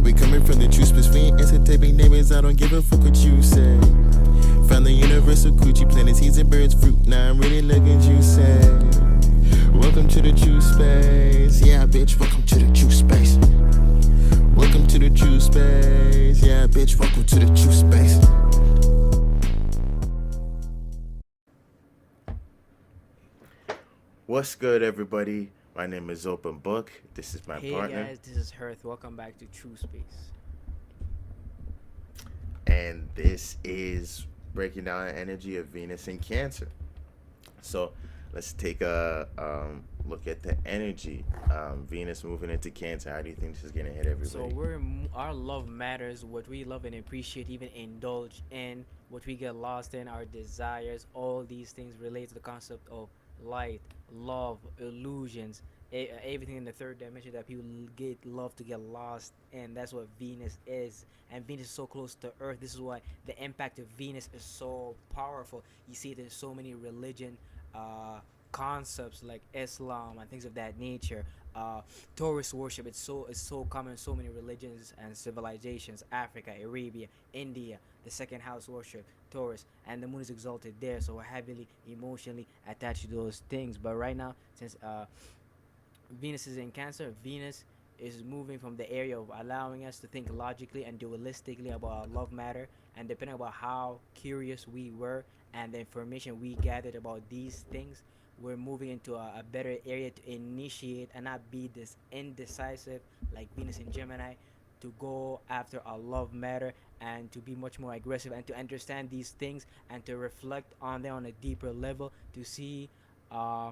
we coming from the true space. We ain't entertaining neighbors, I don't give a fuck what you say. Found the universal coochie, planting seeds and birds fruit. Now I'm really looking juicy. Welcome to the true space. Yeah, bitch, welcome to the true space. Welcome to the true space. Yeah, bitch, welcome to the true space. What's good, everybody? My name is Open Book. This is my Hey partner, guys, this is Hearth. Welcome back to Truspace. and this is breaking down the energy of Venus and Cancer. So let's take a look at the energy. Venus moving into Cancer. How do you think this is gonna hit So everybody? our love matters. What we love and appreciate, even indulge in, what we get lost in, our desires. All these things relate to the concept of light, love, illusions, everything in the third dimension that people get love to get lost in. That's what Venus is, and Venus is so close to Earth. This is why the impact of Venus is so powerful. You see, there's so many religion. Uh, Concepts like Islam and things of that nature. Taurus worship, it's so common in so many religions and civilizations. Africa, Arabia, India, the second house worship, Taurus, and the moon is exalted there, so we're heavily emotionally attached to those things. But right now, since Venus is in Cancer, Venus is moving from the area of allowing us to think logically and dualistically about our love matter, and depending about how curious we were and the information we gathered about these things, we're moving into a better area to initiate and not be this indecisive like Venus in Gemini, to go after our love matter and to be much more aggressive and to understand these things and to reflect on them on a deeper level, to see uh,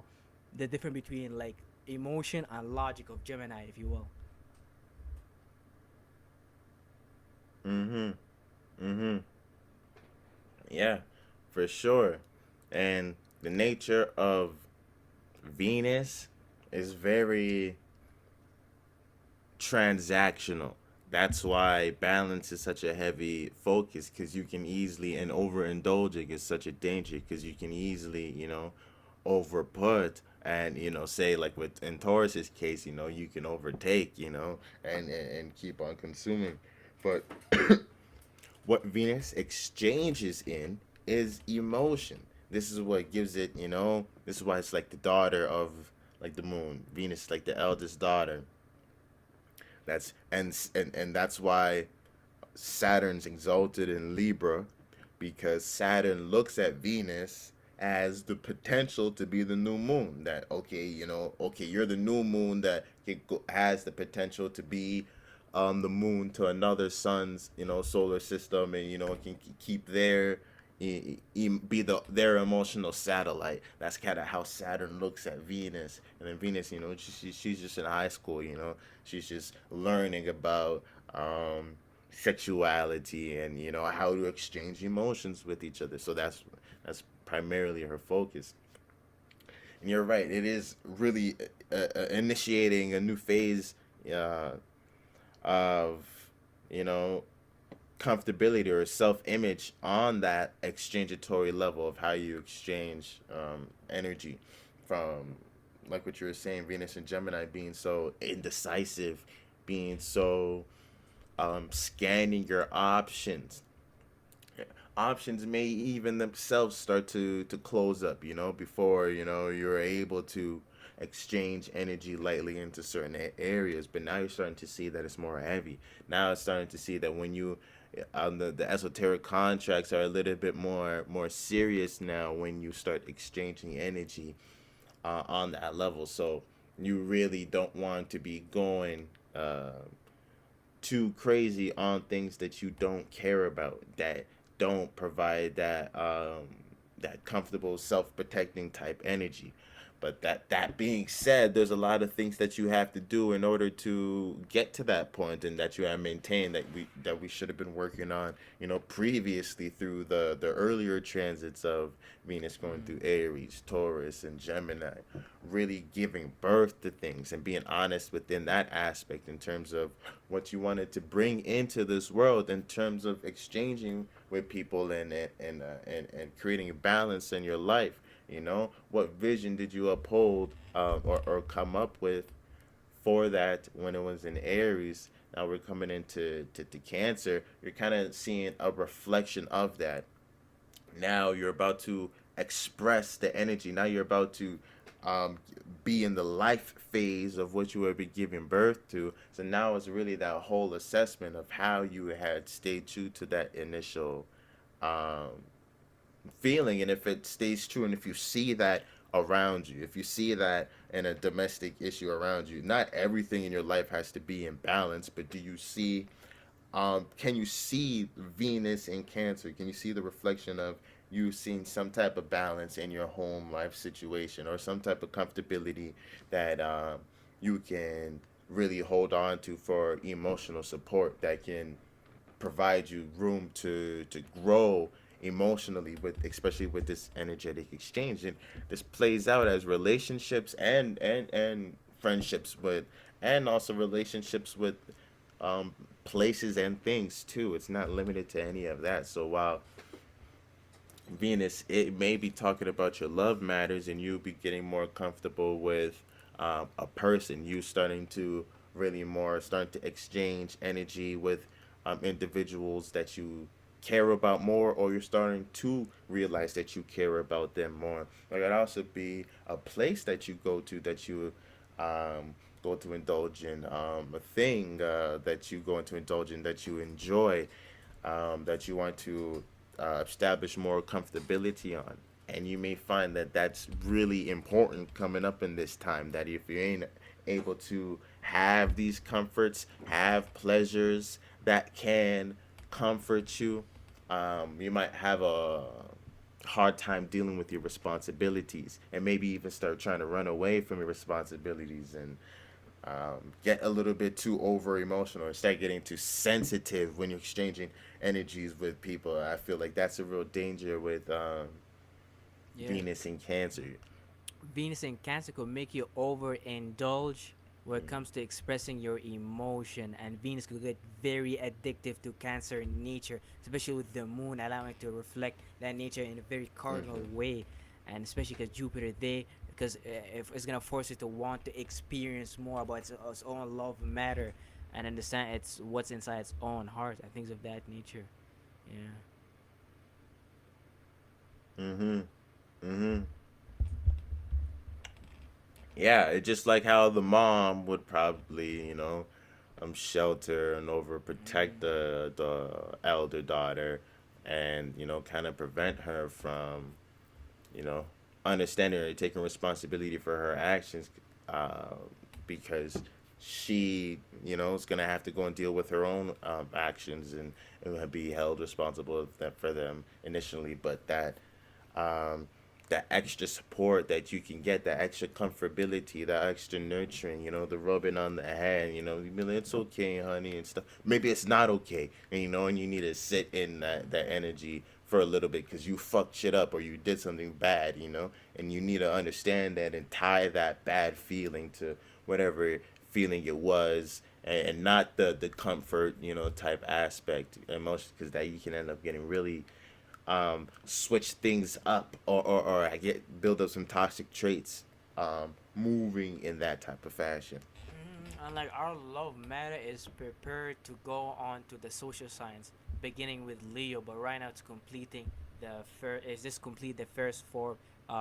the difference between like emotion and logic of Gemini, if you will. Mm-hmm. Mm-hmm. Yeah, for sure. And the nature of Venus is very transactional. That's why balance is such a heavy focus, because you can easily, and overindulging is such a danger, because you can easily, overput, and say, like with in Taurus's case, you can overtake, and keep on consuming. But what Venus exchanges in is emotion. This is what gives it, this is why it's like the daughter of, like, the moon. Venus is like the eldest daughter. And that's why Saturn's exalted in Libra, because Saturn looks at Venus as the potential to be the new moon. That, okay, okay, you're the new moon that has the potential to be the moon to another sun's solar system, and can keep be their emotional satellite. That's kind of how Saturn looks at Venus. And then Venus, she's just in high school. She's just learning about sexuality, and how to exchange emotions with each other. So that's primarily her focus. And you're right, it is really initiating a new phase uh, of you know comfortability or self-image on that exchangatory level of how you exchange energy, from, like what you were saying, Venus and Gemini being so indecisive, being so scanning your options. Options may even themselves start to close up, before you're able to exchange energy lightly into certain areas. But now you're starting to see that it's more heavy. Now it's starting to see that when you the esoteric contracts are a little bit more serious now, when you start exchanging energy on that level. So you really don't want to be going too crazy on things that you don't care about, that don't provide that comfortable self-protecting type energy. But that being said, there's a lot of things that you have to do in order to get to that point, and that you have maintained, that we should have been working on, previously, through the earlier transits of Venus going through Aries, Taurus, and Gemini, really giving birth to things and being honest within that aspect, in terms of what you wanted to bring into this world, in terms of exchanging with people, and creating a balance in your life. What vision did you uphold, or come up with for that when it was in Aries, Now we're coming into to Cancer. You're kind of seeing a reflection of that. Now you're about to express the energy. Now you're about to um, be in the life phase of what you have been giving birth to. So now it's really that whole assessment of how you had stayed true to that initial um, feeling, and if it stays true, and if you see that around you, if you see that in a domestic issue around you, not everything in your life has to be in balance, but do you see can you see Venus in Cancer? Can you see the reflection of you seeing some type of balance in your home life situation, or some type of comfortability that you can really hold on to for emotional support that can provide you room to grow emotionally, with especially with this energetic exchange. And this plays out as relationships and friendships, but and also relationships with um places and things too. It's not limited to any of that. So while Venus, it may be talking about your love matters, and you be getting more comfortable with a person. You starting to really more starting to exchange energy with individuals that you care about more, or you're starting to realize that you care about them more. Or it could also be a place that you go to, that you go to indulge in, a thing that you go into indulge in, that you enjoy, that you want to establish more comfortability on. And you may find that that's really important coming up in this time. That if you ain't able to have these comforts, have pleasures that can comfort you, you might have a hard time dealing with your responsibilities, and maybe even start trying to run away from your responsibilities, and get a little bit too over emotional, or start getting too sensitive when you're exchanging energies with people. I feel like that's a real danger with Yeah. Venus in Cancer. Venus in Cancer could make you overindulge when it comes to expressing your emotion, and Venus could get very addictive to Cancer in nature, especially with the moon allowing it to reflect that nature in a very cardinal Mm-hmm. way, and especially because Jupiter there, because if it's gonna force you to want to experience more about its own love matter, and understand it's what's inside its own heart and things of that nature. Yeah. Mm-hmm. Mm-hmm. Yeah, it's just like how the mom would probably, shelter and overprotect Mm. the elder daughter, and kind of prevent her from, you know, understanding or taking responsibility for her actions, uh, because she, is gonna have to go and deal with her own actions, and be held responsible for them initially. But um, that extra support that you can get, that extra comfortability, that extra nurturing, the rubbing on the hand, you be like, it's okay, honey, and stuff. Maybe it's not okay, and you need to sit in that energy for a little bit because you fucked shit up, or you did something bad, and you need to understand that and tie that bad feeling to whatever feeling it was, and not the comfort, type aspect emotion, because that you can end up getting really switch things up, or I get build up some toxic traits moving in that type of fashion. And like our love matter is prepared to go on to the social signs, beginning with Leo, but right now it's completing the first. Is this complete the first four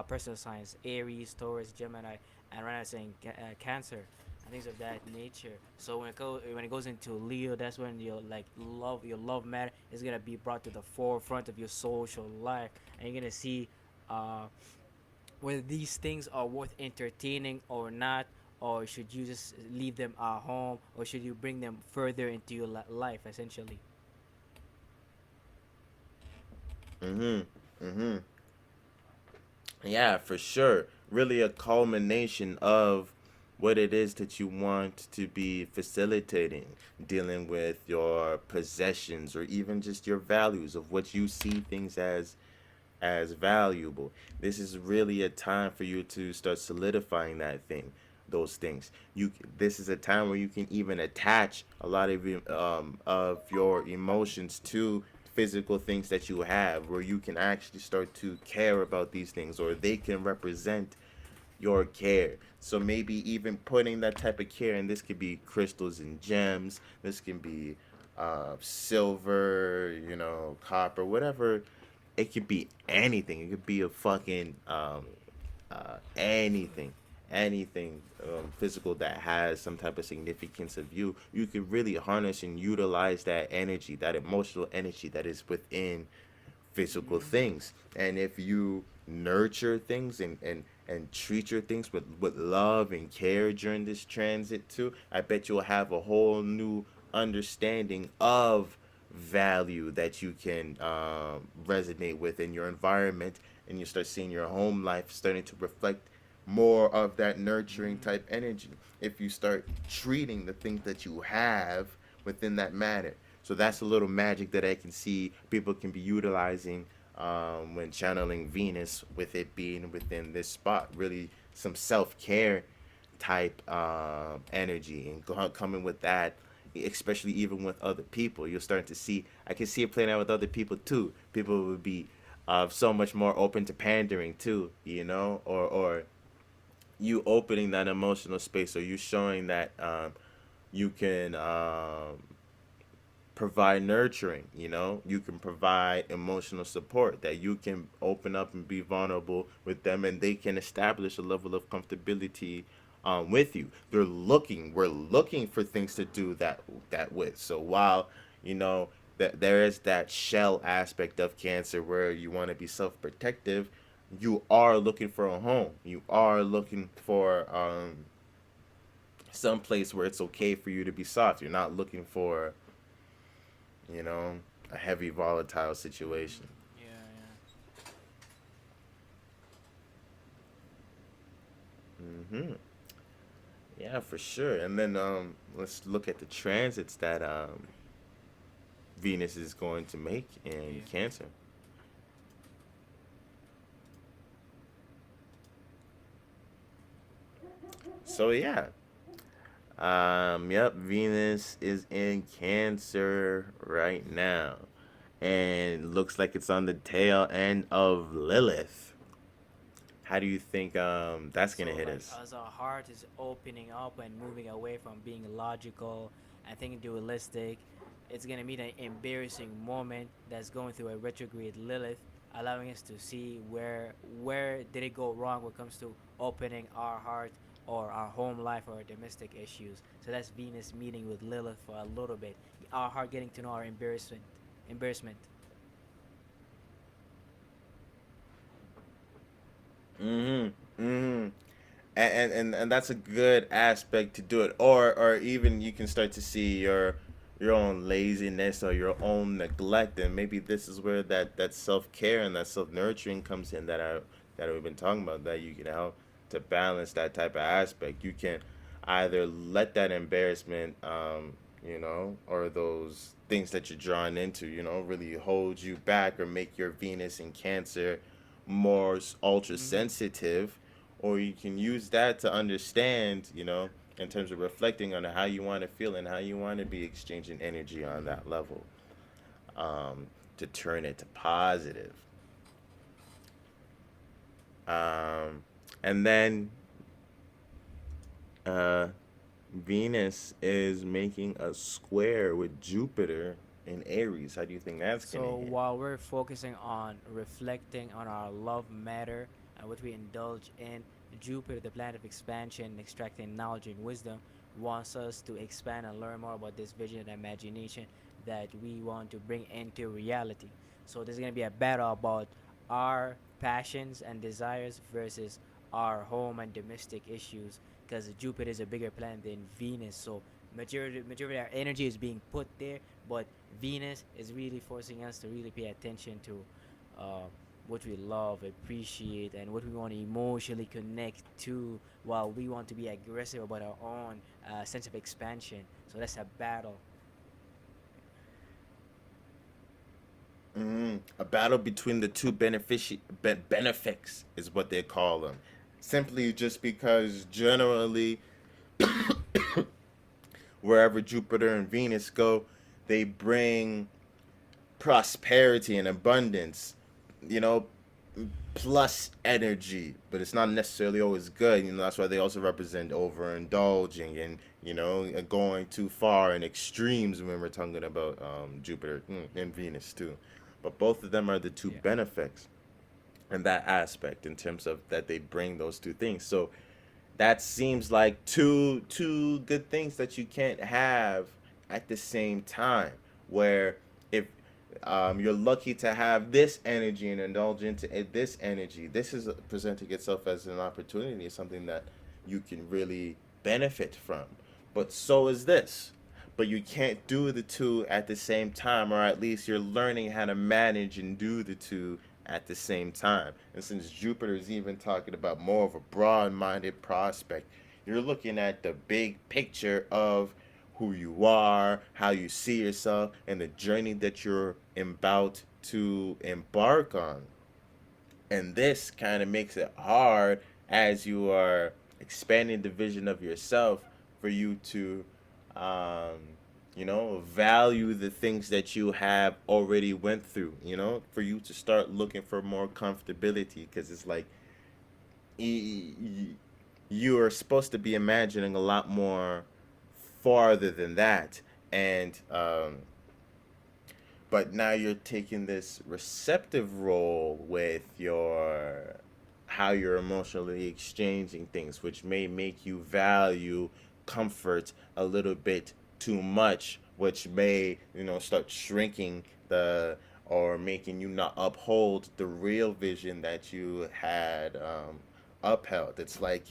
personal signs: Aries, Taurus, Gemini, and right now it's saying Cancer and things of that nature. So when it goes into Leo, that's when your love matter is gonna be brought to the forefront of your social life, and you're gonna see uh whether these things are worth entertaining or not, or should you just leave them at home, or should you bring them further into your life, essentially. Mm-hmm. Mm-hmm. Yeah, for sure. Really a culmination of what it is that you want to be facilitating, dealing with your possessions, or even just your values of what you see things as valuable. This is really a time for you to start solidifying those things. This is a time where you can even attach a lot of your emotions to physical things that you have, where you can actually start to care about these things, or they can represent your care. So maybe even putting that type of care, and this could be crystals and gems. This can be silver, copper, whatever. It could be anything. It could be a fucking anything, anything physical that has some type of significance of you. You could really harness and utilize that energy, that emotional energy that is within physical things. And if you nurture things and treat your things with love and care during this transit too, I bet you'll have a whole new understanding of value that you can resonate with in your environment, and you start seeing your home life starting to reflect more of that nurturing type energy if you start treating the things that you have within that matter. So that's a little magic that I can see people can be utilizing when channeling Venus, with it being within this spot. Really, some self care type energy, and coming with that, especially even with other people. You're starting to see, I can see it playing out with other people too. People would be so much more open to pandering too, or you opening that emotional space, or you showing that you can provide nurturing, you can provide emotional support, that you can open up and be vulnerable with them, and they can establish a level of comfortability with you. We're looking for things to do that with. So while that there is that shell aspect of Cancer where you want to be self-protective, you are looking for a home, you are looking for some place where it's okay for you to be soft. You're not looking for you know, a heavy volatile situation. Yeah, yeah. hmm Yeah, for sure. And then let's look at the transits that Venus is going to make in Yeah. Cancer. So yeah, yep, Venus is in Cancer right now, and looks like it's on the tail end of Lilith. How do you think that's gonna So, hit like, us? as our heart is opening up and moving away from being logical and thinking dualistic, it's gonna meet an embarrassing moment that's going through a retrograde Lilith, allowing us to see where did it go wrong when it comes to opening our heart or our home life or domestic issues. So that's Venus meeting with Lilith for a little bit. Our heart getting to know our embarrassment. Mm-hmm. Mm-hmm. And that's a good aspect to do it, or even you can start to see your own laziness or your own neglect, and maybe this is where that self-care and that self-nurturing comes in, that we've been talking about, that you can help to balance that type of aspect. You can either let that embarrassment or those things that you're drawn into, really hold you back, or make your Venus in Cancer more ultra Mm-hmm. sensitive, or you can use that to understand, in terms of reflecting on how you want to feel and how you want to be exchanging energy on Mm-hmm. that level, um, to turn it to positive. Um, and then uh, Venus is making a square with Jupiter in Aries. How do you think that's gonna So hit? while we're focusing on reflecting on our love matter and what we indulge in, Jupiter, the planet of expansion, extracting knowledge and wisdom, wants us to expand and learn more about this vision and imagination that we want to bring into reality. So there's gonna be a battle about our passions and desires versus our home and domestic issues, because Jupiter is a bigger planet than Venus. So majority of our energy is being put there, but Venus is really forcing us to really pay attention to uh, what we love, appreciate, and what we want to emotionally connect to, while we want to be aggressive about our own sense of expansion. So that's a battle. A battle between the two benefics is what they call them. Simply just because generally wherever Jupiter and Venus go, they bring prosperity and abundance. You know, plus energy, but it's not necessarily always good. You know, that's why they also represent overindulging and, you know, going too far in extremes when we're talking about Jupiter and Venus too. But both of them are the two Yeah. benefics in that aspect in terms of that they bring those two things. So that seems like two good things that you can't have at the same time. Where if you're lucky to have this energy and indulge into this energy, this is presenting itself as an opportunity, something that you can really benefit from. But so is this. But you can't do the two at the same time, or at least you're learning how to manage and do the two at the same time. And since Jupiter is even talking about more of a broad minded prospect, you're looking at the big picture of who you are, how you see yourself, and the journey that you're about to embark on. And this kind of makes it hard as you are expanding the vision of yourself for you to um, value the things that you have already went through, for you to start looking for more comfortability, because it's like you are supposed to be imagining a lot more farther than that. And but now you're taking this receptive role with your how you're emotionally exchanging things, which may make you value comfort a little bit too much, which may start shrinking the or making you not uphold the real vision that you had upheld. It's like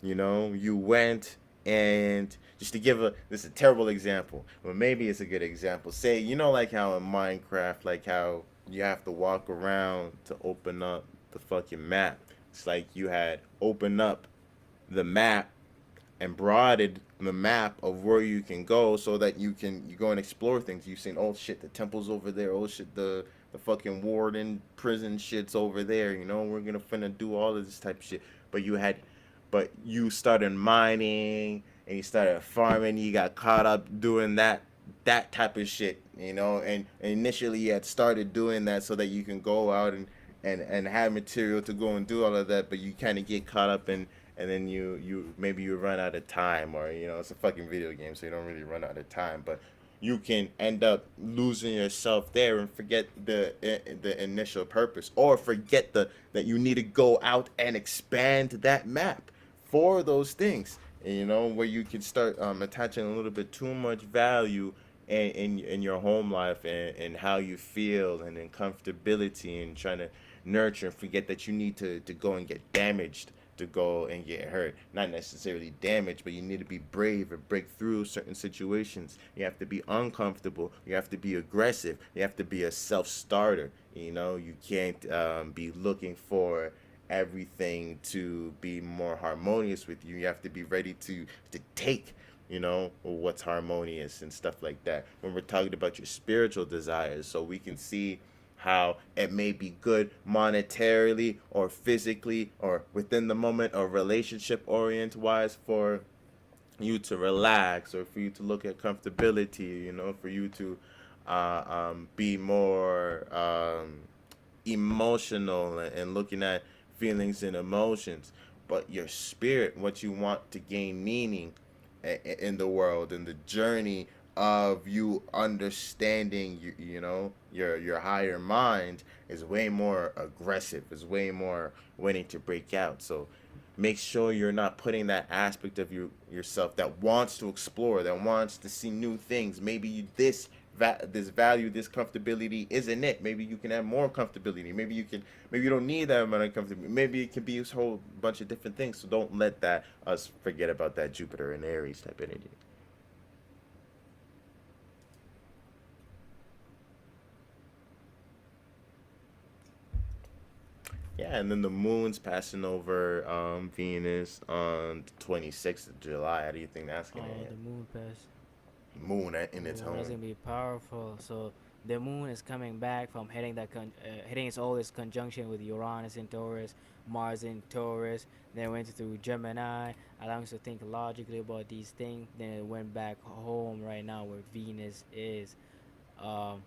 you went and just to give this is a terrible example, but maybe it's a good example. Say, like how in Minecraft, like how you have to walk around to open up the fucking map. It's like you had opened up the map and broadened the map of where you can go so that you go and explore things. You've seen, oh shit, the temple's over there. Oh shit, the fucking warden prison shit's over there. We're gonna finna do all of this type of shit. But you started mining and you started farming. You got caught up doing that type of shit. And initially you had started doing that so that you can go out and have material to go and do all of that. But you kind of get caught up in, and then you maybe you run out of time, or it's a fucking video game, so you don't really run out of time. But you can end up losing yourself there and forget the initial purpose, or forget that you need to go out and expand that map for those things. And, where you can start attaching a little bit too much value in your home life, and how you feel, and in comfortability, and trying to nurture, and forget that you need to go and get damaged to go and get hurt. Not necessarily damaged, but you need to be brave and break through certain situations. You have to be uncomfortable. You have to be aggressive. You have to be a self-starter. You can't be looking for everything to be more harmonious with you. You have to be ready to take what's harmonious and stuff like that when we're talking about your spiritual desires, so we can see how it may be good monetarily or physically or within the moment or relationship orient wise for you to relax, or for you to look at comfortability, for you to be more emotional, and looking at feelings and emotions. But your spirit, what you want to gain meaning in the world, and the journey of you understanding your higher mind is way more aggressive, is way more wanting to break out. So make sure you're not putting that aspect of yourself that wants to explore, that wants to see new things. Maybe this value, this comfortability isn't it. Maybe you can have more comfortability. Maybe you don't need that amount of comfortability. Maybe it can be a whole bunch of different things. So don't let us forget about that Jupiter and Aries type energy. Yeah, and then the moon's passing over Venus on the 26th of July. How do you think that's gonna Oh, hit? the moon pass. Moon in its Oh, that's own. gonna be powerful. So the moon is coming back from hitting its oldest conjunction with Uranus in Taurus, Mars in Taurus. Then it went through Gemini, allowing us to think logically about these things. Then it went back home right now where Venus is. Um,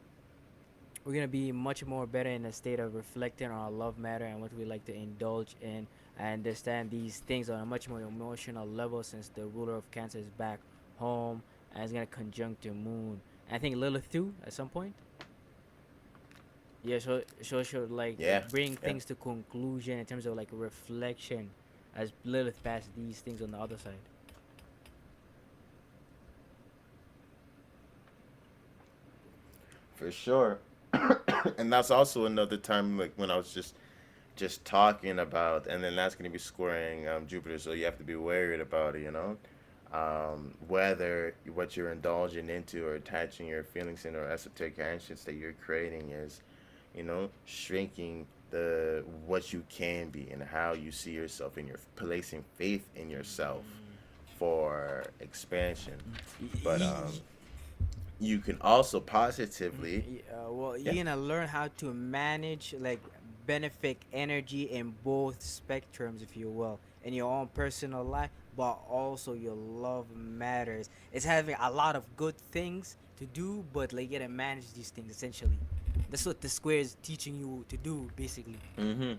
we're gonna be much more better in a state of reflecting on our love matter and what we like to indulge in. I understand these things on a much more emotional level since the ruler of Cancer is back home and it's gonna conjunct the moon. And I think Lilith too at some point. Yeah, so should like Yeah, bring yeah, things to conclusion in terms of like reflection as Lilith passed these things on the other side. for sure. And that's also another time, like when I was just talking about, and then that's going to be squaring Jupiter, so you have to be worried about it, whether what you're indulging into or attaching your feelings in or esoteric actions that you're creating is, shrinking the what you can be and how you see yourself, and you're placing faith in yourself for expansion. But you can also positively, Well, yeah. you're gonna learn how to manage like benefic energy in both spectrums, if you will, in your own personal life, but also your love matters. It's having a lot of good things to do, but like you gotta manage these things essentially. That's what the square is teaching you to do, basically. Hmm.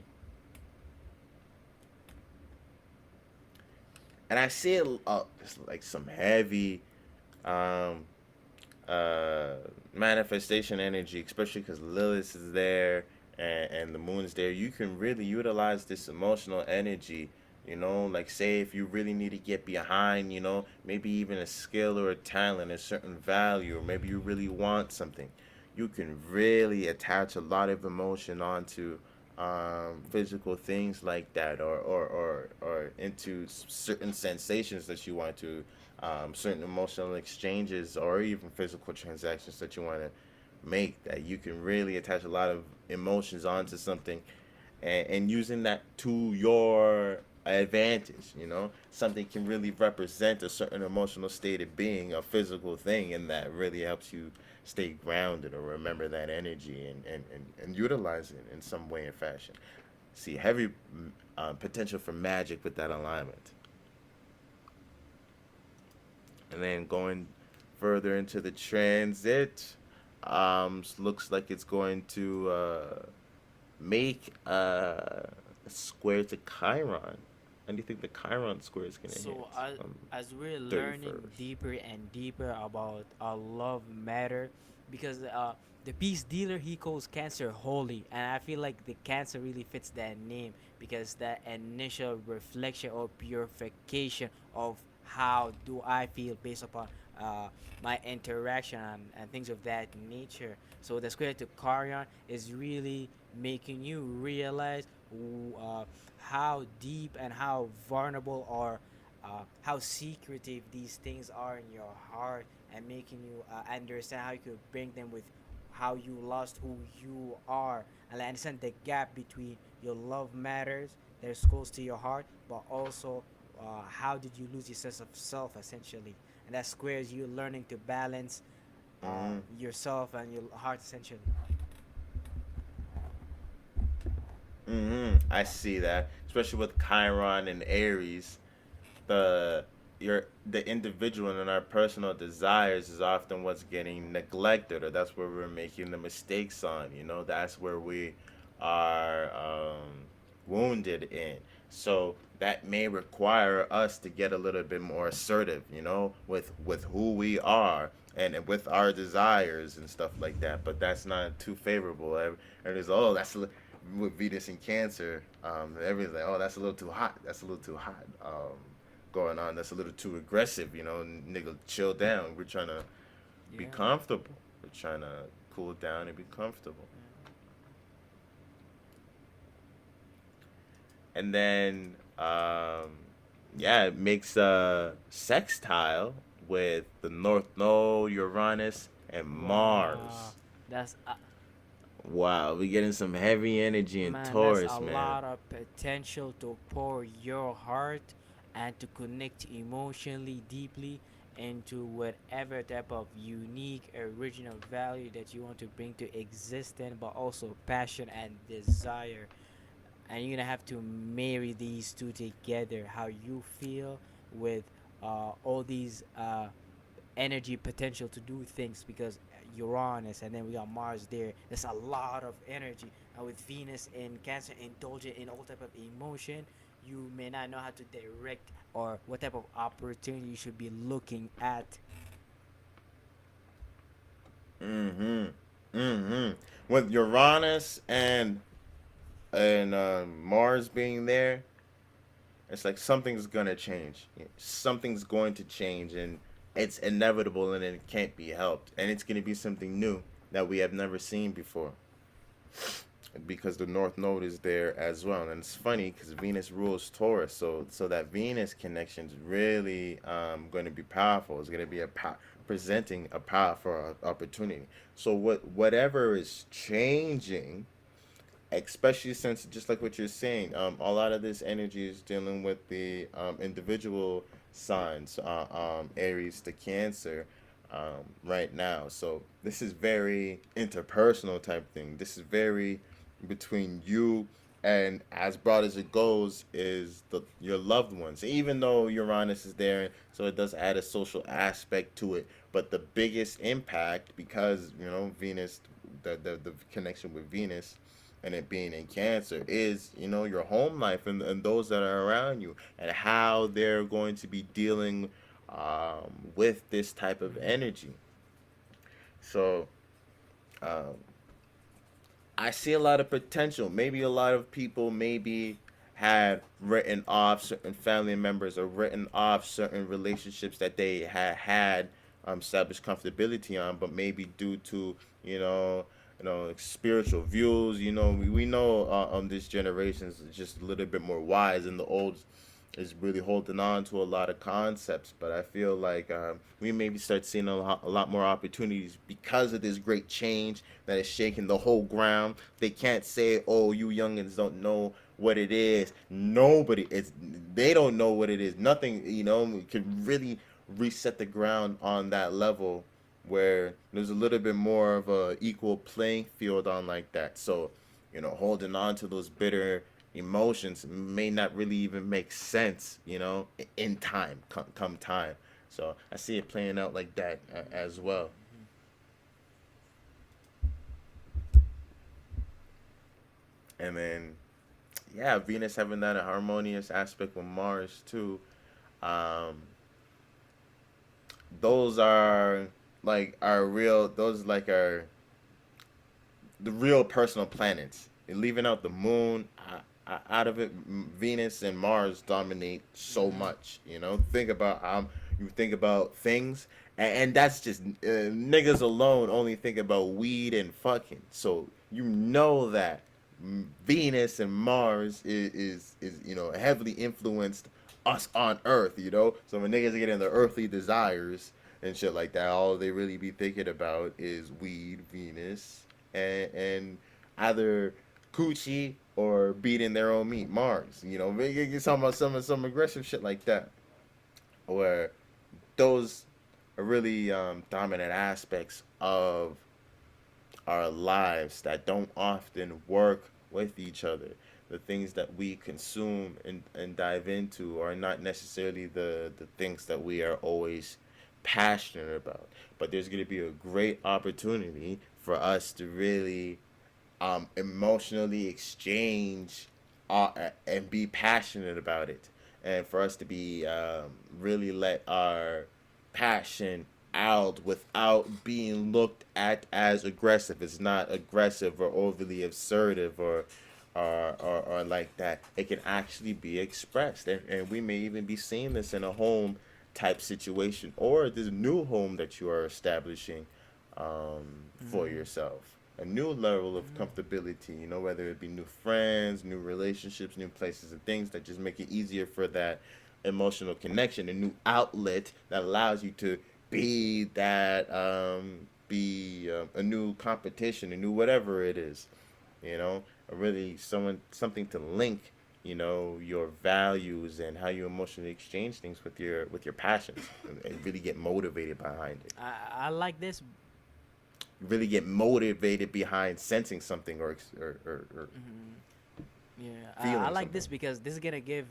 And I see it's like some heavy um, uh, manifestation energy, especially because Lilith is there and the moon's there. You can really utilize this emotional energy. Like say if you really need to get behind, maybe even a skill or a talent, a certain value, or maybe you really want something, you can really attach a lot of emotion onto physical things like that, or into certain sensations that you want to, certain emotional exchanges, or even physical transactions that you want to make, that you can really attach a lot of emotions onto something, and using that to your advantage. Something can really represent a certain emotional state of being, a physical thing, and that really helps you stay grounded or remember that energy, and utilize it in some way or fashion. See heavy potential for magic with that alignment. And then going further into the transit, looks like it's going to make a square to Chiron. And do you think the Chiron square is going to hit So on as we're learning 31st? deeper and deeper about our love matter, because the peace dealer he calls Cancer holy, and I feel like the Cancer really fits that name because that initial reflection or purification of how do I feel based upon uh, my interaction and things of that nature. So the square to Carrion is really making you realize how deep and how vulnerable or how secretive these things are in your heart, and making you understand how you could bring them with how you lost who you are, and understand the gap between your love matters that is close to your heart, but also how did you lose your sense of self essentially, and that squares you learning to balance Mm-hmm. yourself and your heart essentially. Mm-hmm. I see that, especially with Chiron and Aries. The individual and our personal desires is often what's getting neglected, or that's where we're making the mistakes on. That's where we are wounded in. So that may require us to get a little bit more assertive, with who we are, and with our desires and stuff like that. But that's not too favorable. And there's, with Venus and Cancer, everybody's like, oh, that's a little too hot. That's a little too hot. Going on, that's a little too aggressive. Nigga, chill down. We're trying to be Yeah. comfortable. We're trying to cool down and be comfortable. And then, yeah, it makes a sextile with the North Node, Uranus, and Wow, Mars. that's Wow, we getting some heavy energy in man, that's a Taurus, man. lot of potential to pour your heart and to connect emotionally deeply into whatever type of unique original value that you want to bring to existence, but also passion and desire. And you're gonna have to marry these two together, how you feel with all these energy potential to do things, because Uranus, and then we got Mars there. There's a lot of energy. And with Venus in Cancer, indulgent in all type of emotion, you may not know how to direct or what type of opportunity you should be looking at. Mm-hmm. Mm-hmm. With Uranus and Mars being there, it's like something's gonna change. Something's going to change, and it's inevitable, and it can't be helped. And it's gonna be something new that we have never seen before, because the North Node is there as well. And it's funny because Venus rules Taurus, so that Venus connection is really going to be powerful. It's going to be presenting a powerful opportunity. So whatever is changing, especially since, just like what you're saying, a lot of this energy is dealing with the individual signs, Aries to Cancer, right now. So this is very interpersonal type thing. This is very between you, and as broad as it goes is the your loved ones. Even though Uranus is there, so it does add a social aspect to it. But the biggest impact, because Venus, the connection with Venus and it being in Cancer, is your home life, and those that are around you, and how they're going to be dealing with this type of Mm-hmm. energy. So um, I see a lot of potential. Maybe a lot of people maybe had written off certain family members, or written off certain relationships that they had established comfortability on, but maybe due to like spiritual views. We know this generation is just a little bit more wise, and the old is really holding on to a lot of concepts. But I feel like we maybe start seeing a lot more opportunities because of this great change that is shaking the whole ground. They can't say, "Oh, you youngins don't know what it is." Nobody, they don't know what it is. Nothing, could really reset the ground on that level where there's a little bit more of a equal playing field on like that. So, holding on to those bitter emotions may not really even make sense, in time, come time. So I see it playing out like that as well. Mm-hmm. And then, yeah, Venus having that harmonious aspect with Mars too. Um, those are like our real, those like are the real personal planets. And leaving out the moon out of it, Venus and Mars dominate so Mm-hmm. much. Think about you think about things, and that's just niggas alone only think about weed and fucking. So that Venus and Mars is heavily influenced us on Earth. So when niggas are getting their earthly desires and shit like that, all they really be thinking about is weed, Venus, and either coochie or beating their own meat, Mars. They get talking about some aggressive shit like that, where those are really dominant aspects of our lives that don't often work with each other. The things that we consume and dive into are not necessarily the things that we are always passionate about. But there's going to be a great opportunity for us to really emotionally exchange and be passionate about it, and for us to be really let our passion out without being looked at as aggressive. It's not aggressive or overly assertive or like that. It can actually be expressed, and we may even be seeing this in a home type situation, or this new home that you are establishing for Mm-hmm. yourself. A new level of comfortability, whether it be new friends, new relationships, new places and things that just make it easier for that emotional connection, a new outlet that allows you to be a new competition, a new whatever it is, really something to link, your values and how you emotionally exchange things with your passions, and really get motivated behind it. I like this. Really get motivated behind sensing something, or Mm-hmm. Yeah, I feeling like this something. because this is gonna give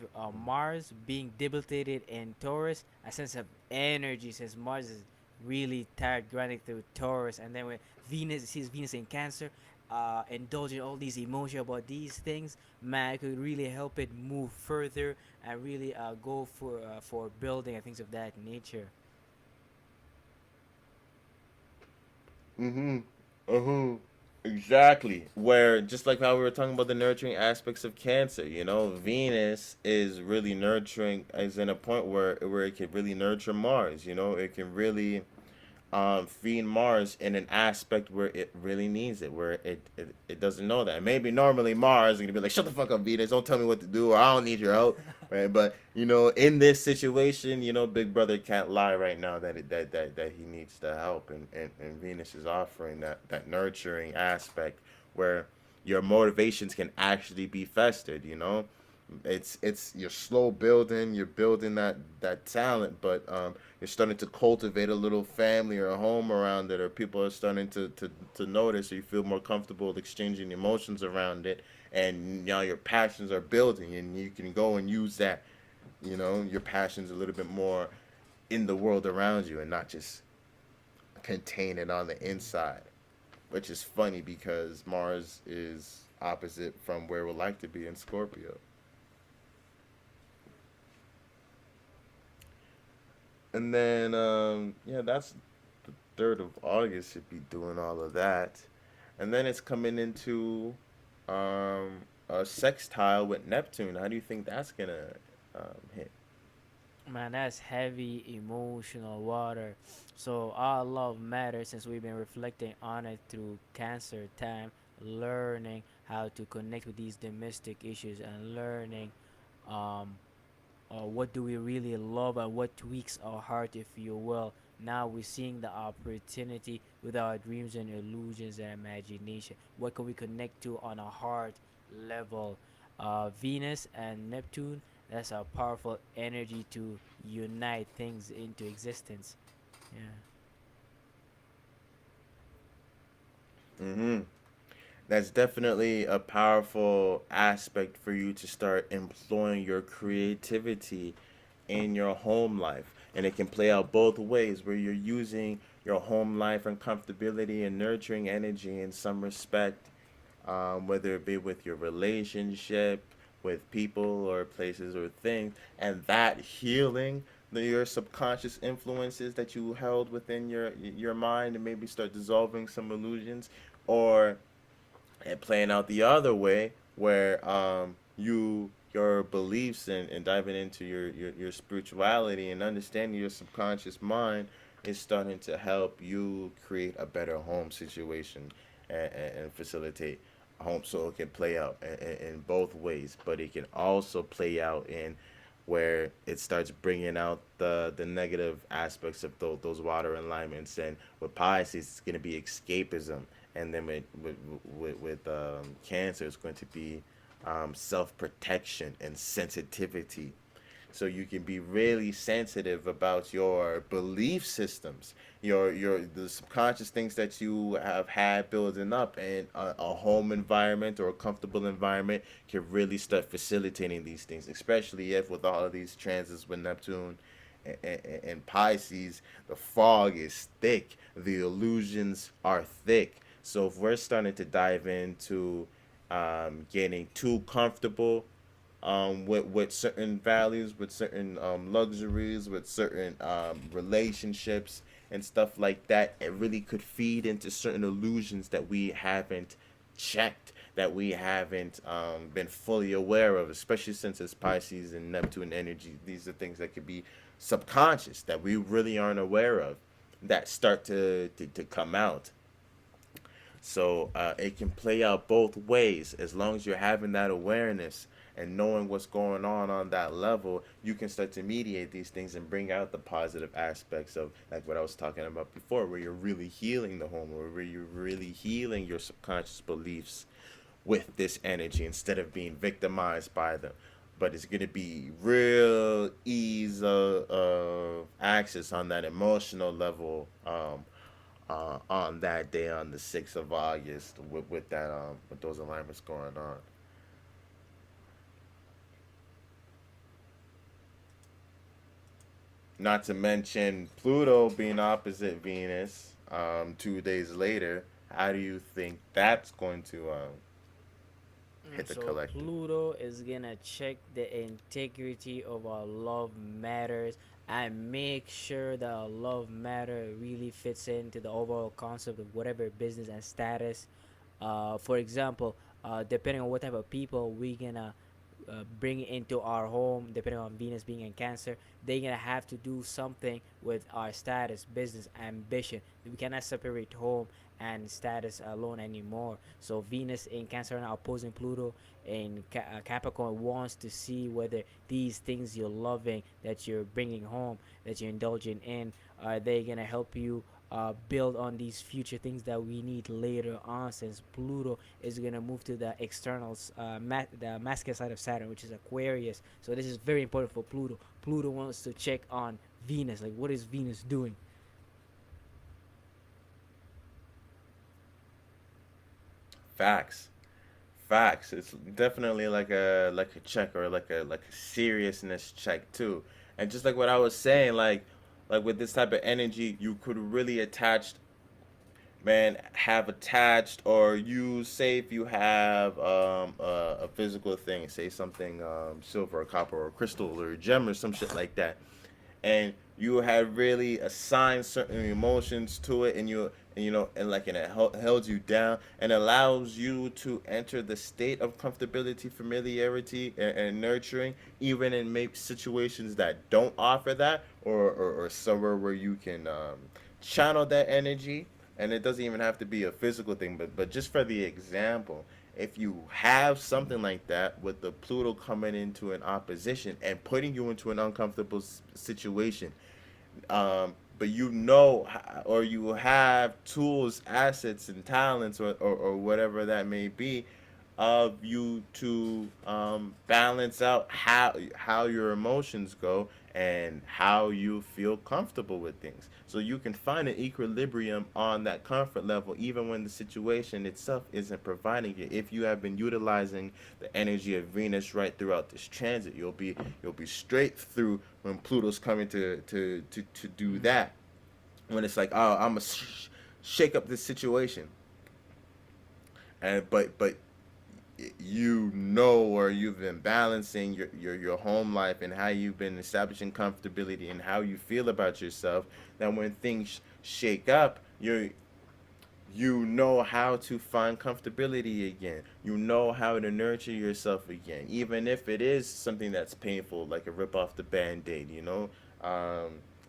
Mars being debilitated in Taurus a sense of energy, since Mars is really tired grinding through Taurus, and then when Venus sees Venus in Cancer, indulging all these emotions about these things, man, it could really help it move further and really go for building and things of that nature. Mm-hmm. Uh-huh. Exactly. Where just like how we were talking about the nurturing aspects of Cancer, Venus is really nurturing, is in a point where it can really nurture Mars. It can really feed Mars in an aspect where it really needs it, where it doesn't know that. Maybe normally Mars is gonna be like, shut the fuck up, Venus, don't tell me what to do, or I don't need your help, right? But in this situation, Big Brother can't lie right now that he needs the help, and Venus is offering that nurturing aspect where your motivations can actually be festered. It's you're slow building, you're building that talent, but you're starting to cultivate a little family or a home around it, or people are starting to notice, or you feel more comfortable exchanging emotions around it, and now your passions are building, and you can go and use that, your passions a little bit more in the world around you, and not just contain it on the inside, which is funny because Mars is opposite from where we like to be in Scorpio. And then, yeah, that's the 3rd of August should be doing all of that. And then it's coming into a sextile with Neptune. How do you think that's going to hit? Man, that's heavy emotional water. So our love matters since we've been reflecting on it through Cancer time, learning how to connect with these domestic issues and learning um what do we really love and what tweaks our heart, if you will. Now we're seeing the opportunity with our dreams and illusions and imagination. What can we connect to on a heart level? Venus and Neptune, that's a powerful energy to unite things into existence. Yeah. Mm-hmm. That's definitely a powerful aspect for you to start employing your creativity in your home life. And it can play out both ways where you're using your home life and comfortability and nurturing energy in some respect, whether it be with your relationship, with people or places or things, and that healing your subconscious influences that you held within your mind and maybe start dissolving some illusions, or and playing out the other way where your beliefs and diving into your spirituality and understanding your subconscious mind is starting to help you create a better home situation, and facilitate home, so it can play out in both ways, but it can also play out in where it starts bringing out the negative aspects of those water alignments. And with Pisces, it's going to be escapism, and then with Cancer, it's going to be self protection and sensitivity. So you can be really sensitive about your belief systems, your the subconscious things that you have had building up, and a home environment or a comfortable environment can really start facilitating these things, especially if with all of these transits with Neptune and Pisces, the fog is thick, the illusions are thick. So if we're starting to dive into getting too comfortable with certain values, with certain luxuries, with certain relationships and stuff like that, it really could feed into certain illusions that we haven't checked, that we haven't been fully aware of, especially since it's Pisces and Neptune energy. These are things that could be subconscious that we really aren't aware of, that start to come out. So it can play out both ways. As long as you're having that awareness and knowing what's going on that level, you can start to mediate these things and bring out the positive aspects of, like what I was talking about before, where you're really healing the home, or where you're really healing your subconscious beliefs with this energy instead of being victimized by them. But it's gonna be real ease of access on that emotional level, on that day, on the 6th of August, with that with those alignments going on. not to mention Pluto being opposite Venus 2 days later. How do you think that's going to hit the So collective? Pluto is gonna check the integrity of our love matters and make sure that our love matter really fits into the overall concept of whatever business and status. For example, depending on what type of people we gonna bring into our home, depending on Venus being in Cancer, they're gonna have to do something with our status, business, ambition. We cannot separate home and status alone anymore. So Venus in Cancer now opposing Pluto in Capricorn wants to see whether these things you're loving, that you're bringing home, that you're indulging in, are they gonna help you build on these future things that we need later on, since Pluto is going to move to the external, the masculine side of Saturn, which is Aquarius. So this is very important for Pluto. Pluto wants to check on Venus, like what is Venus doing? Facts. Facts. It's definitely like a check, or like a seriousness check too. And just like what I was saying, like with this type of energy, you could really attach, man, have attached or use, say if you have a physical thing, say something silver or copper or crystal or gem or some shit like that, and you had really assigned certain emotions to it, and it held you down and allows you to enter the state of comfortability, familiarity, and nurturing, even in maybe situations that don't offer that, or somewhere where you can channel that energy. And it doesn't even have to be a physical thing, but just for the example, if you have something like that with the Pluto coming into an opposition and putting you into an uncomfortable situation, but or you have tools, assets, and talents, or whatever that may be, of you to balance out how your emotions go and how you feel comfortable with things. So you can find an equilibrium on that comfort level, even when the situation itself isn't providing it. If you have been utilizing the energy of Venus right throughout this transit, you'll be straight through when Pluto's coming to do that. When it's like, oh, I'm gonna shake up this situation, and but or you've been balancing your home life and how you've been establishing comfortability and how you feel about yourself, that when things shake up, you know how to find comfortability again. You know how to nurture yourself again, even if it is something that's painful, like a rip off the band-aid,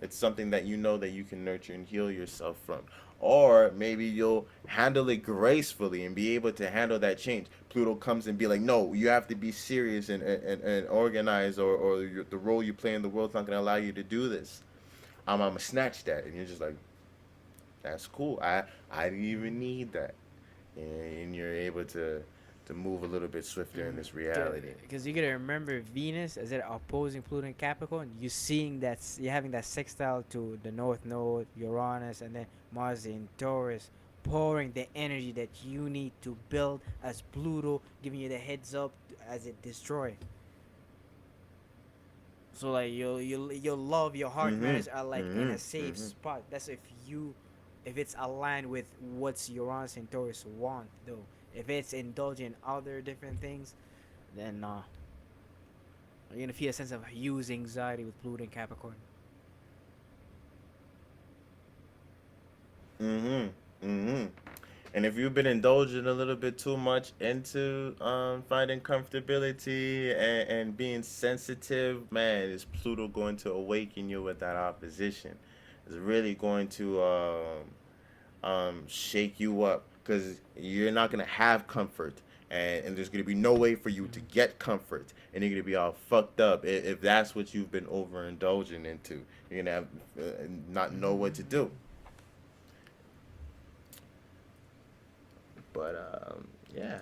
it's something that you know that you can nurture and heal yourself from. Or maybe you'll handle it gracefully and be able to handle that change. Pluto comes and be like, no, you have to be serious and organized, or the role you play in the world's not going to allow you to do this. I'm going to snatch that. And you're just like, that's cool. I didn't even need that. And you're able to move a little bit swifter in this reality. Because you gotta remember Venus as it opposing Pluto and Capricorn. You seeing that you're having that sextile to the North Node, Uranus, and then Mars in Taurus, pouring the energy that you need to build, as Pluto giving you the heads up as it destroy. So like your love, your heart Mm-hmm. matters are like in Mm-hmm. a safe Mm-hmm. spot. That's if it's aligned with what's Uranus and Taurus want though. If it's indulging in other different things, then you're gonna feel a sense of huge anxiety with Pluto and Capricorn. Mm-hmm. Mm-hmm. And if you've been indulging a little bit too much into finding comfortability and being sensitive, man, is Pluto going to awaken you with that opposition? It's really going to shake you up, because you're not going to have comfort. And there's going to be no way for you to get comfort. And you're going to be all fucked up if that's what you've been overindulging into. You're going to have not know what to do. But yeah,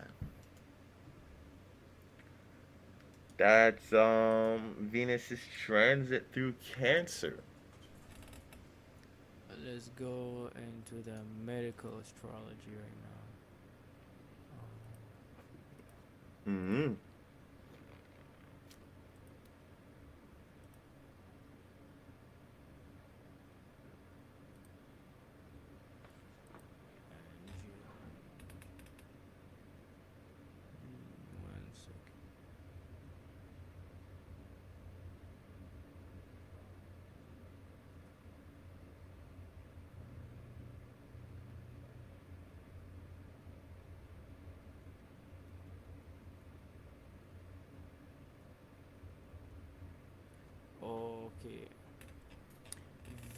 that's Venus's transit through Cancer. Let's go into the medical astrology right now. Mm-hmm.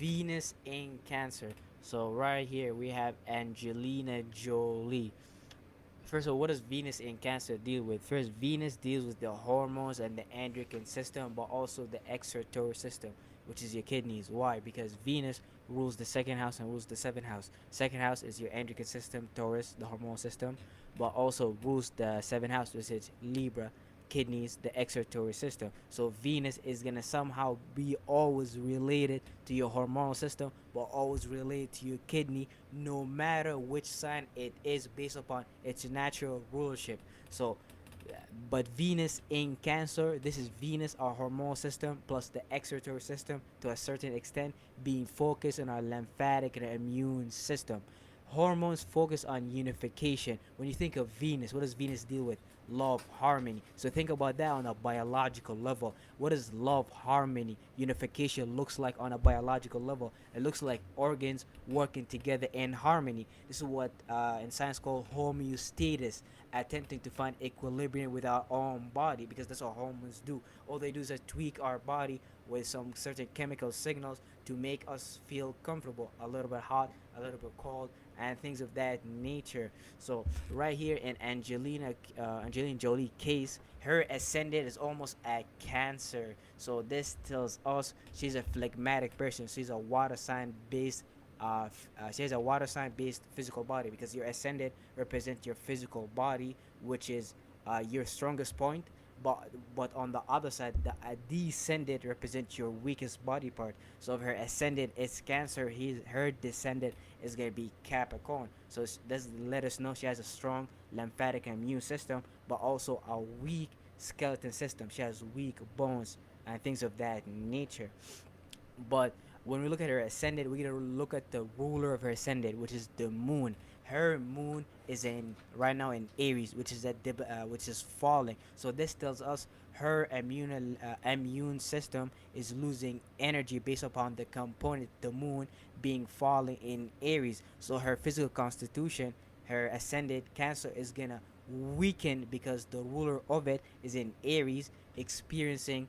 Venus in Cancer. So right here we have Angelina Jolie. First of all, what does Venus in Cancer deal with? First, Venus deals with the hormones and the endocrine system, but also the excretory system, which is your kidneys. Why? Because Venus rules the second house and rules the seventh house. Second house is your endocrine system, Taurus, the hormonal system, but also rules the seventh house, which is Libra, kidneys, the excretory system. So Venus is gonna somehow be always related to your hormonal system, but always related to your kidney, no matter which sign it is, based upon its natural rulership. So but Venus in Cancer, this is Venus, our hormonal system, plus the excretory system to a certain extent, being focused on our lymphatic and immune system. Hormones focus on unification. When you think of Venus, what does Venus deal with? Love, harmony. So think about that on a biological level. What does love, harmony, unification looks like on a biological level? It looks like organs working together in harmony. This is what in science called homeostasis, attempting to find equilibrium with our own body, because that's what hormones do. All they do is tweak our body with some certain chemical signals to make us feel comfortable, a little bit hot, a little bit cold, and things of that nature. So right here in Angelina Jolie case, her ascendant is almost a Cancer. So this tells us she's a phlegmatic person. She's a water sign based. She has a water sign based physical body, because your ascendant represents your physical body, which is your strongest point. But on the other side, the descendant represents your weakest body part. So if her ascendant is Cancer, her descendant is gonna be Capricorn. So this let us know she has a strong lymphatic and immune system, but also a weak skeleton system. She has weak bones and things of that nature. But when we look at her ascendant, we gotta look at the ruler of her ascendant, which is the moon. Her moon is in right now in Aries, which is which is falling. So this tells us her immune system is losing energy based upon the component, the moon being falling in Aries. So her physical constitution, her ascendant Cancer, is gonna weaken because the ruler of it is in Aries, experiencing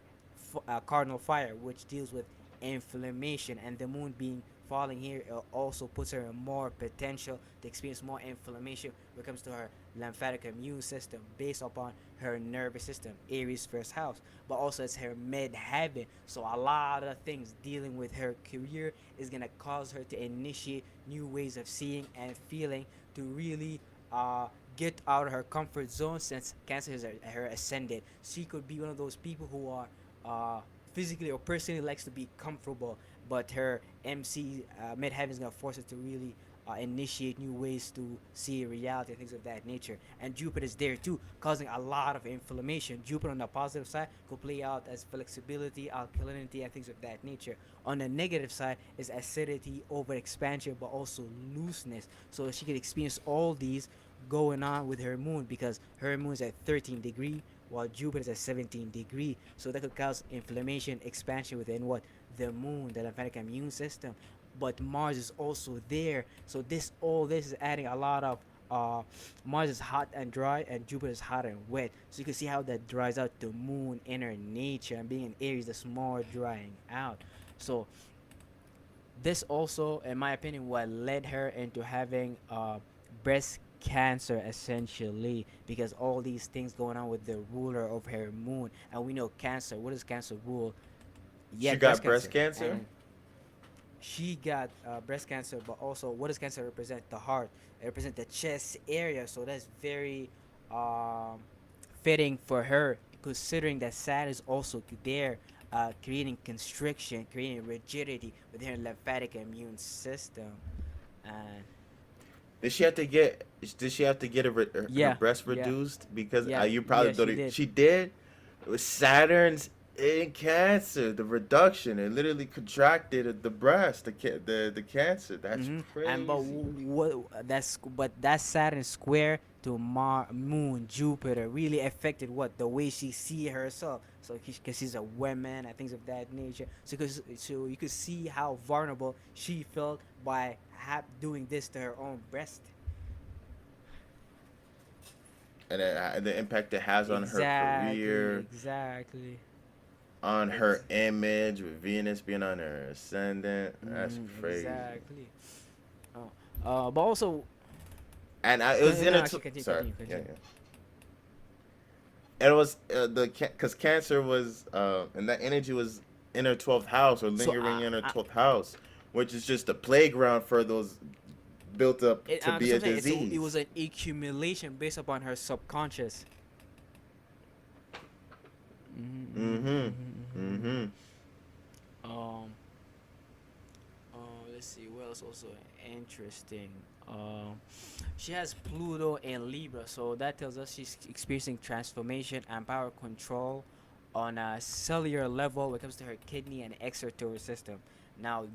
cardinal fire, which deals with inflammation, and the moon being falling here also puts her in more potential to experience more inflammation when it comes to her lymphatic immune system, based upon her nervous system, Aries first house. But also it's her mid-heaven, so a lot of things dealing with her career is gonna cause her to initiate new ways of seeing and feeling, to really get out of her comfort zone, since Cancer is her ascendant. She could be one of those people who are physically or personally likes to be comfortable, but her MC midheaven is gonna force her to really initiate new ways to see reality and things of that nature. And Jupiter is there too, causing a lot of inflammation. Jupiter on the positive side could play out as flexibility, alkalinity, and things of that nature. On the negative side is acidity, over expansion, but also looseness. So she could experience all these going on with her moon, because her moon is at 13 degree while Jupiter is at 17 degree. So that could cause inflammation, expansion within what? The moon, the lymphatic immune system. But Mars is also there. So all this is adding a lot of Mars is hot and dry, and Jupiter is hot and wet. So you can see how that dries out the moon inner nature, and being in Aries, that's more drying out. So this also, in my opinion, what led her into having breast cancer, essentially, because all these things going on with the ruler of her moon. And we know Cancer, what does Cancer rule? She Yeah, breast got breast cancer. cancer. And she got breast cancer, but also what does Cancer represent? The heart. It represents the chest area. So that's very um, fitting for her, considering that Saturn is also there, creating constriction, creating rigidity within her lymphatic immune system. And Did she have to get? Did she have to get her yeah, breast yeah, reduced? Because yeah, you yeah, probably she don't. did. She did. It was Saturn's in Cancer. The reduction. It literally contracted the breast. The cancer. That's And but crazy. that Saturn square to Moon, Jupiter really affected what the way she see herself. So because she's a woman and things of that nature. So you could see how vulnerable she felt by doing this to her own breast. And the impact it has on her Exactly, career. exactly. on her Ex- image with Venus being on her ascendant. That's crazy. exactly. Oh, but also, And it was in no, a actually, continue, sorry, continue, yeah, continue. yeah. And it was because Cancer was and that energy was in her 12th house or So, lingering in her 12th house, which is just a playground for those built up to that's be what a I'm saying. It was disease. an accumulation based upon her subconscious. Mm-hmm. Mm-hmm. Um, let's see what else also interesting. Um, she has Pluto and Libra, so that tells us she's experiencing transformation and power control on a cellular level when it comes to her kidney and excretory system. Now,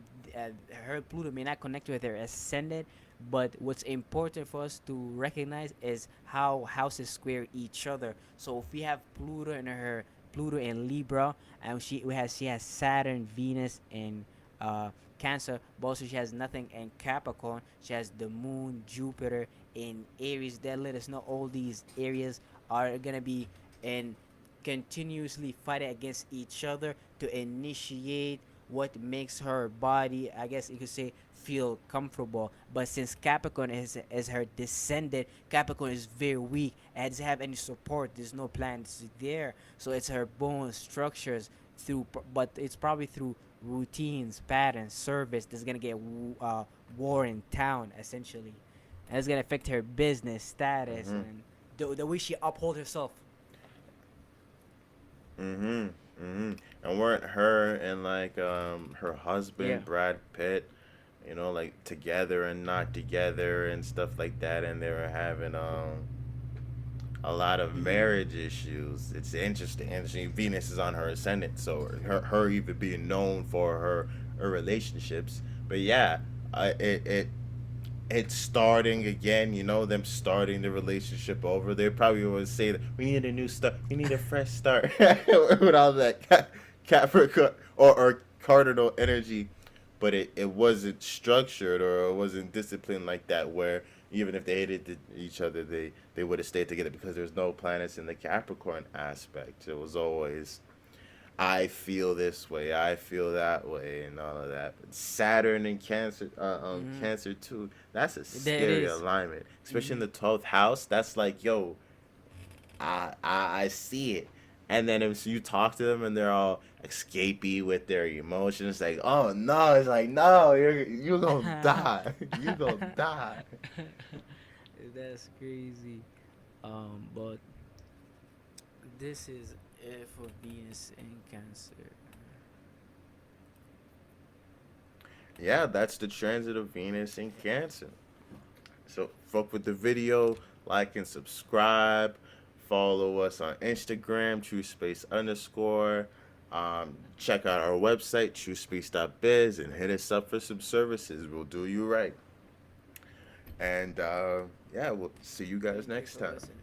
her Pluto may not connect with her ascendant, but what's important for us to recognize is how houses square each other. So if we have Pluto in Libra, and she has Saturn, Venus, and Cancer, but also she has nothing in Capricorn. She has the Moon, Jupiter in Aries. That let us know all these areas are gonna be in continuously fighting against each other to initiate what makes her body, I guess you could say, feel comfortable. But since Capricorn is her descendant, Capricorn is very weak and doesn't have any support. There's no plans there, so it's her bone structures through, but it's probably through routines, patterns, service that's gonna get war in town essentially, and it's gonna affect her business status Mm-hmm. and the way she uphold herself. Mm-hmm. Mm-hmm. And weren't her and like her Yeah. husband Brad Pitt, like together and not together and stuff like that, and they were having a lot of Mm-hmm. marriage issues. It's interesting. And Venus is on her ascendant, so her even being known for her relationships. But yeah, it's starting again. Them starting the relationship over. They probably always say that we need a new start. We need a fresh start with all that Capricorn or cardinal energy. But it wasn't structured or it wasn't disciplined like that. Where even if they hated each other, they would have stayed together because there's no planets in the Capricorn aspect. It was always I feel this way, I feel that way, and all of that. But Saturn and Mm-hmm. Cancer too. That's a There it scary is. alignment, especially in Mm-hmm. the 12th house. That's like, yo, I see it. And then if you talk to them and they're all escapey with their emotions, like, oh no, it's like, no, you gonna die, you gonna die. That's crazy. But this is it for Venus and Cancer. Yeah, that's the transit of Venus in Cancer. So fuck with the video, like and subscribe. Follow us on Instagram, TrueSpace underscore. Check out our website, TrueSpace.biz, and hit us up for some services. We'll do you right. And yeah, we'll see you guys Thank you next for time. listening.